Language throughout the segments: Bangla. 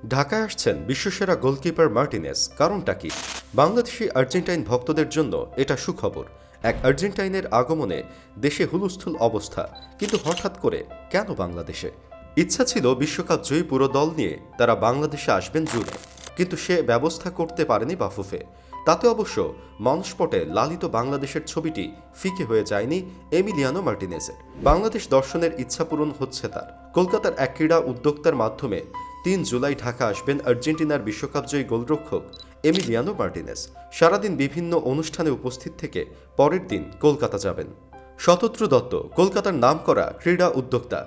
ঢাকায় আসছেন বিশ্বসেরা গোলকিপার মার্টিনেজ। কারণটা কি? বাংলাদেশি আর্জেন্টাইন ভক্তদের জন্য এটা সুখবর। এক আর্জেন্টাইনের আগমনে দেশে হুলস্থুল অবস্থা, কিন্তু হঠাৎ করে কেন বাংলাদেশে? ইচ্ছা ছিল বিশ্বকাপ জয়ী পুরো দল নিয়ে তারা বাংলাদেশে আসবেন জুনে, কিন্তু সে ব্যবস্থা করতে পারেনি বাফুফে। তাতে অবশ্য মঞ্চপটে লালিত বাংলাদেশের ছবিটি ফিকে হয়ে যায়নি এমিলিয়ানো মার্টিনেজের। বাংলাদেশ দর্শনের ইচ্ছা পূরণ হচ্ছে তার। কলকাতার এক ক্রীড়া উদ্যোক্তার মাধ্যমে ৩ জুলাই ঢাকা আসবেন আর্জেন্টিনার বিশ্বকাপজয়ী গোলরক্ষক এমিলিয়ানো মার্টিনেজ। সারাদিন বিভিন্ন অনুষ্ঠানে উপস্থিত থেকে পরের দিন কলকাতা যাবেন। শতদ্রু দত্ত কলকাতার নামকরা ক্রীড়া উদ্যোক্তা।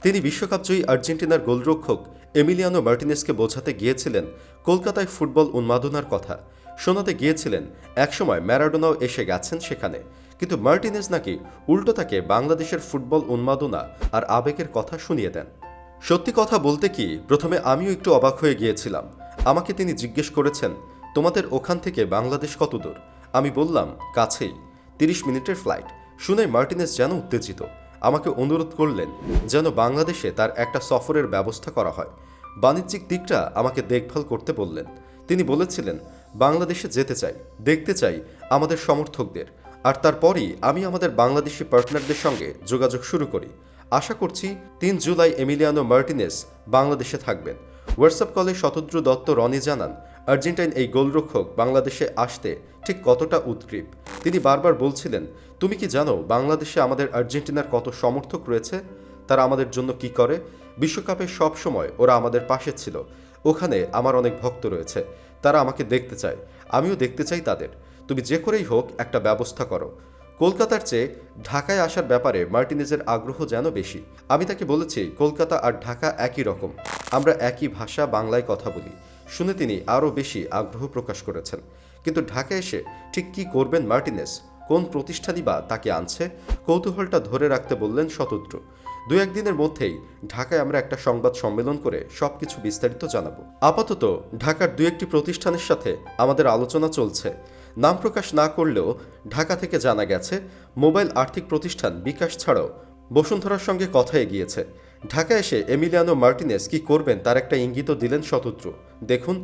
তিনি বিশ্বকাপজয়ী আর্জেন্টিনার গোলরক্ষক এমিলিয়ানো মার্টিনেজকে বোঝাতে গিয়েছিলেন কলকাতায় ফুটবল উন্মাদনার কথা। শোনাতে গিয়েছিলেন একসময় ম্যারাডোনাও এসে গেছেন সেখানে, কিন্তু মার্টিনেজ নাকি উল্টো তাকে বাংলাদেশের ফুটবল উন্মাদনা আর আবেগের কথা শুনিয়ে দেন। সত্যি কথা বলতে কি, প্রথমে আমিও একটু অবাক হয়ে গিয়েছিলাম। আমাকে তিনি জিজ্ঞেস করেছেন, তোমাদের ওখান থেকে বাংলাদেশ কত দূর? আমি বললাম, কাছেই, ৩০ মিনিটের ফ্লাইট। শুনে মার্টিনেজ যেন উত্তেজিত। আমাকে অনুরোধ করলেন যেন বাংলাদেশে তার একটা সফরের ব্যবস্থা করা হয়। বাণিজ্যিক দিকটা আমাকে দেখভাল করতে বললেন। তিনি বলেছিলেন, বাংলাদেশে যেতে চাই, দেখতে চাই আমাদের সমর্থকদের, আর তারপরই আমি আমাদের বাংলাদেশি পার্টনারদের সঙ্গে যোগাযোগ শুরু করি। আশা করছি ৩ জুলাই এমিলিয়ানো মার্টিনেজ বাংলাদেশে থাকবেন। হোয়াটসঅ্যাপ কলে শতদ্রু দত্ত রনি জানান, আর্জেন্টাইন এই গোলরক্ষক বাংলাদেশে আসতে ঠিক কতটা উদ্গ্রীব। তিনি বারবার বলছিলেন, তুমি কি জানো বাংলাদেশে আমাদের আর্জেন্টিনার কত সমর্থক রয়েছে? তারা আমাদের জন্য কি করে? বিশ্বকাপে সব সময় ওরা আমাদের পাশে ছিল। ওখানে আমার অনেক ভক্ত রয়েছে, তারা আমাকে দেখতে চায়, আমিও দেখতে চাই তাদের। তুমি যে করেই হোক একটা ব্যবস্থা করো। কলকাতার চেয়ে ঢাকায় আসার ব্যাপারে মার্টিনেজের আগ্রহ যেন বেশি। আমি তাকে বলেছি, কলকাতা আর ঢাকা একই রকম, আমরা একই ভাষা বাংলায় কথা বলি। শুনে তিনি আরও বেশি আগ্রহ প্রকাশ করেছেন। কিন্তু ঢাকায় এসে ঠিক কী করবেন মার্টিনেজ? কোন প্রতিষ্ঠানই বা তাকে আনছে? কৌতূহলটা ধরে রাখতে বললেন শতদ্রু। ২-১ দিনের মধ্যেই ঢাকায় আমরা একটা সংবাদ সম্মেলন করে সবকিছু বিস্তারিত জানাবো। আপাতত ঢাকার ২-১টি প্রতিষ্ঠানের সাথে আমাদের আলোচনা চলছে। নাম প্রকাশ না করলেও ঢাকা থেকে জানা গেছে মোবাইল আর্থিক প্রতিষ্ঠান বিকাশ ছাড়াও বসুন্ধরার সঙ্গে কথা এগিয়েছে। ঢাকা এসে এমিলিয়ানো মার্টিনেজ কি করবেন তার একটা ইঙ্গিতও দিলেন শতদ্রু। দেখুন,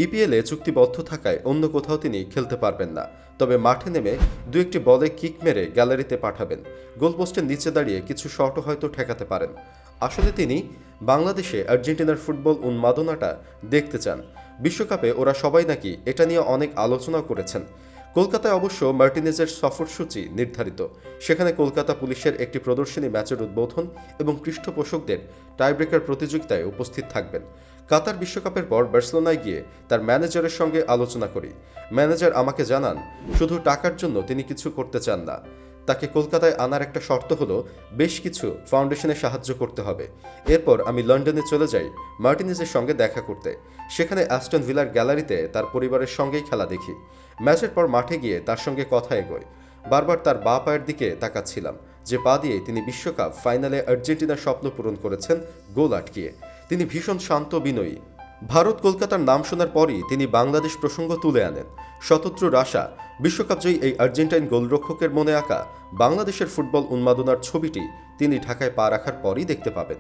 ইপিএলে চুক্তিবদ্ধ থাকায় অন্য কোথাও তিনি খেলতে পারবেন না, তবে মাঠে নেমে ২-১টি বলে কিক মেরে গ্যালারিতে পাঠাবেন। গোলপোস্টের নিচে দাঁড়িয়ে কিছু শটও হয়তো ঠেকাতে পারেন। আসলে তিনি বাংলাদেশে আর্জেন্টিনার ফুটবল উন্মাদনাটা দেখতে চান। বিশ্বকাপে ওরা সবাই নাকি এটা নিয়ে অনেক আলোচনা করেছেন। কলকাতায় অবশ্য মার্টিনেজের সফরসূচি নির্ধারিত। সেখানে কলকাতা পুলিশের একটি প্রদর্শনী ম্যাচের উদ্বোধন এবং পৃষ্ঠপোষকদের টাইব্রেকার প্রতিযোগিতায় উপস্থিত থাকবেন। কাতার বিশ্বকাপের পর বার্সেলোনায় গিয়ে তার ম্যানেজারের সঙ্গে আলোচনা করি। ম্যানেজার আমাকে জানান, শুধু টাকার জন্য তিনি কিছু করতে চান না। তাকে কলকাতায় আনার একটা শর্ত হলো বেশ কিছু ফাউন্ডেশনে সাহায্য করতে হবে। এরপর আমি লন্ডনে চলে যাই মার্টিনেজের সঙ্গে দেখা করতে। সেখানে অ্যাস্টন ভিলার গ্যালারিতে তার পরিবারের সঙ্গেই খেলা দেখি। ম্যাচের পর মাঠে গিয়ে তার সঙ্গে কথা এগোয়। বারবার তার বাঁ পায়ের দিকে তাকাচ্ছিলাম, যে পা দিয়ে তিনি বিশ্বকাপ ফাইনালে আর্জেন্টিনার স্বপ্ন পূরণ করেছেন গোল আটকিয়ে। তিনি ভীষণ শান্ত বিনয়ী। ভারত কলকাতার নাম শোনার পরই তিনি বাংলাদেশ প্রসঙ্গ তুলে আনেন। শতদ্রুর আশা, বিশ্বকাপজয়ী এই আর্জেন্টাইন গোলরক্ষকের মনে আঁকা বাংলাদেশের ফুটবল উন্মাদনার ছবিটি তিনি ঢাকায় পা রাখার পরই দেখতে পাবেন।